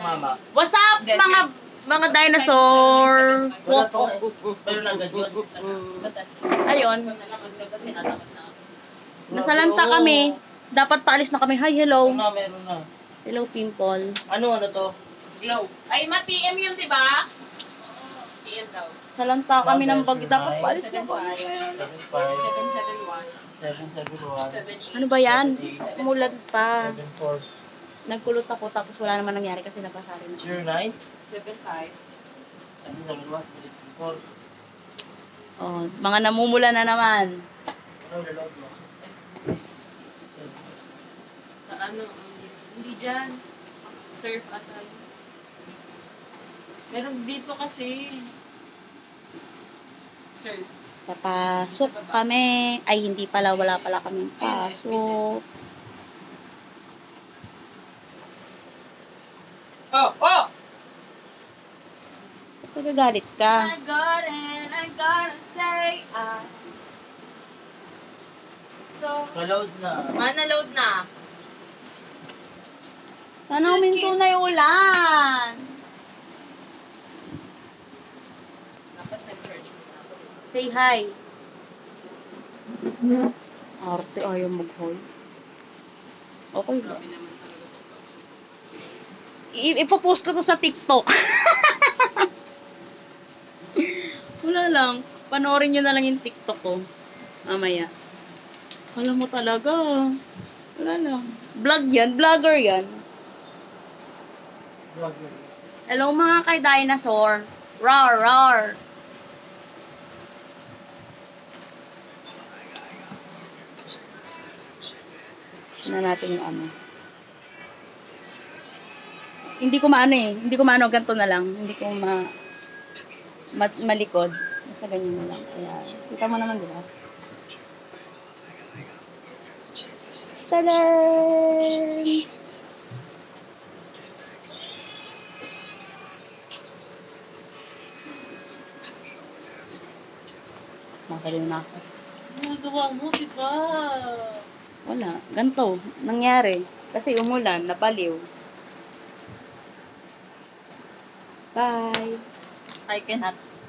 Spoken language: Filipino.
Mama. What's up, mga dinosaur? Wala pa nga. Pero agad yun. Ayun. Nasalanta kami. Dapat paalis na kami. Hi, hello. Meron na. Hello, Pimple. Ano to? Glow. Ay, ma-PM yun, di ba? PM daw. Salanta kami ng bag. Dapat paalis na 75. kami. 7-5. 7-7-1. 771. 7. Ano ba yan? Umulan pa. 7-4. Nagkulot ako tapos wala naman nangyari kasi nabasari na. 09. 75. 7-7-1. 7-4. Oh, mga namumula na naman. Ano reload mo? Sa ano? Hindi dyan. Surf atay. Meron dito kasi. Surf. Papasok kami. Ay, hindi pala. Wala pala kaming pasok. Oh! Nagagalit ka. I got it. I gotta say So, Reload na. mana-load na. Sana huminto na yung ulan. Dapat nag-charge mo na. Say hi. Arte, ayaw mag-hold. Okay ba? Grabe naman talaga. Ipopost ko to sa TikTok. Wala lang. Panoorin nyo na lang yung TikTok ko. Mamaya. Alam mo talaga. Wala lang. Vlog yan. Vlogger yan. Hello mga kay dinosaur. Rar, rar. Tignan natin yung ano. Hindi ko maano eh. Hindi ko maano. Ganito na lang. Hindi ko malikod. Basta ganyan na lang. Ayan. Kita mo naman, di ba? Salam! Makaliw na ako. Ano gawa mo, diba? Wala. Ganito. Nangyari. Kasi umulan. Napaliw. Bye! I cannot.